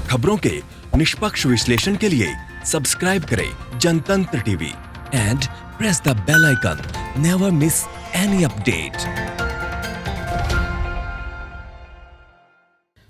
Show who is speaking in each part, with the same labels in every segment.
Speaker 1: खबरों के निष्पक्ष विश्लेषण के लिए सब्सक्राइब करें Jantantra TV and press the bell icon. Never miss any update.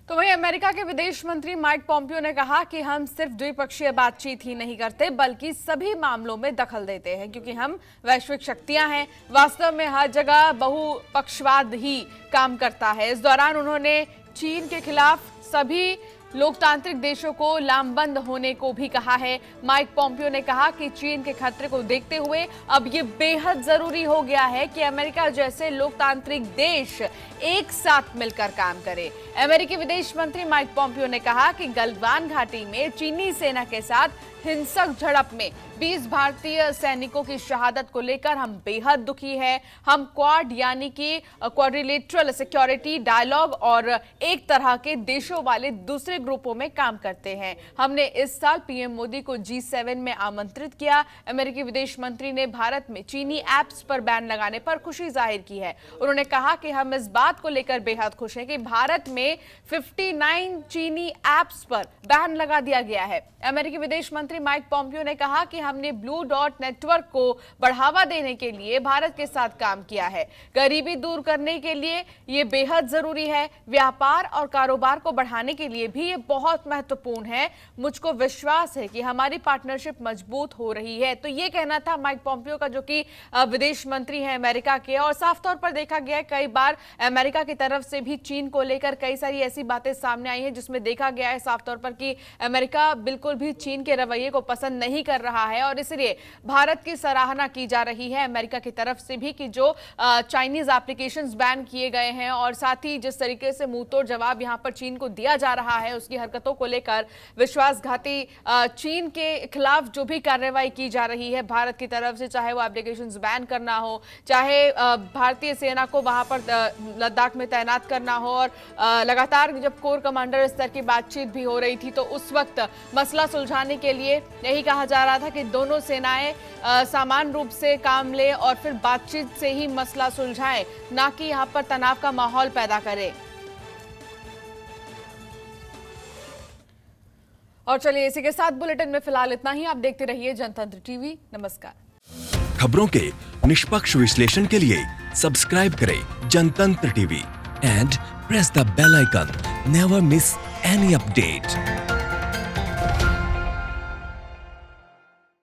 Speaker 2: तो वहीं अमेरिका के विदेश मंत्री माइक पॉम्पियो ने कहा कि हम सिर्फ द्विपक्षीय बातचीत ही नहीं करते बल्कि सभी मामलों में दखल देते हैं, क्योंकि हम वैश्विक शक्तियां हैं। वास्तव में हर जगह बहुपक्षवाद ही काम करता है। इस दौरान उन्होंने चीन के खिलाफ सभी लोकतांत्रिक देशों को लामबंद होने को भी कहा है। माइक पॉम्पियो ने कहा कि चीन के खतरे को देखते हुए अब ये बेहद जरूरी हो गया है कि अमेरिका जैसे लोकतांत्रिक देश एक साथ मिलकर काम करे। अमेरिकी विदेश मंत्री माइक पॉम्पियो ने कहा कि गलवान घाटी में चीनी सेना के साथ हिंसक झड़प में 20 भारतीय सैनिकों की शहादत को लेकर हम बेहद दुखी हैं। हम क्वाड यानी कि क्वाड्रिलेटरल सिक्योरिटी डायलॉग और एक तरह के देशों वाले दूसरे ग्रुपों में काम करते हैं। हमने इस साल पीएम मोदी को G7 में आमंत्रित किया। अमेरिकी विदेश मंत्री ने भारत में चीनी ऐप्स पर बैन लगाने पर खुशी जाहिर की है। उन्होंने कहा कि हम इस बात को लेकर बेहद खुश हैं कि भारत में 59 चीनी ऐप्स पर बैन लगा दिया गया है। अमेरिकी विदेश मंत्री माइक पॉम्पियो ने कहा कि हमने ब्लू डॉट नेटवर्क को बढ़ावा देने के लिए भारत के साथ काम किया है। गरीबी दूर करने के लिए ये बेहद जरूरी है। व्यापार और कारोबार को बढ़ाने के लिए भी ये बहुत महत्वपूर्ण है। मुझको विश्वास है कि हमारी पार्टनरशिप मजबूत हो रही है। तो ये कहना था माइक पॉम्पियो का, जो कि विदेश मंत्री हैं अमेरिका के। और साफ तौर पर देखा गया है कई बार अमेरिका की तरफ से भी चीन को लेकर कई सारी ऐसी बातें सामने आई हैं जिसमें देखा गया है साफ तौर पर कि अमेरिका बिल्कुल भी चीन के रवैये को पसंद नहीं कर रहा है। और इसलिए भारत की सराहना की जा रही है अमेरिका की तरफ से भी कि जो चाइनीज एप्लीकेशंस बैन किए गए हैं और साथ ही जिस तरीके से मुंहतोड़ जवाब यहां पर चीन को दिया जा रहा है उसकी हरकतों को लेकर विश्वासघाती चीन के खिलाफ जो भी कार्रवाई की जा रही है भारत की तरफ से, चाहे वो एप्लीकेशंस बैन करना हो, चाहे भारतीय सेना को वहां पर लद्दाख में तैनात करना हो। और लगातार जब कोर कमांडर स्तर की बातचीत भी हो रही थी तो उस वक्त मसला सुलझाने के लिए यही कहा जा रहा था कि दोनों सेनाएं समान रूप से काम लें और फिर बातचीत से ही मसला सुलझाएं, ना कि यहां पर तनाव का माहौल पैदा करें। और चलिए इसी के साथ बुलेटिन में फिलहाल इतना ही। आप देखते रहिए जनतंत्र टीवी। नमस्कार।
Speaker 1: खबरों के निष्पक्ष विश्लेषण के लिए सब्सक्राइब करें Jantantra TV and press the bell icon. Never miss any update.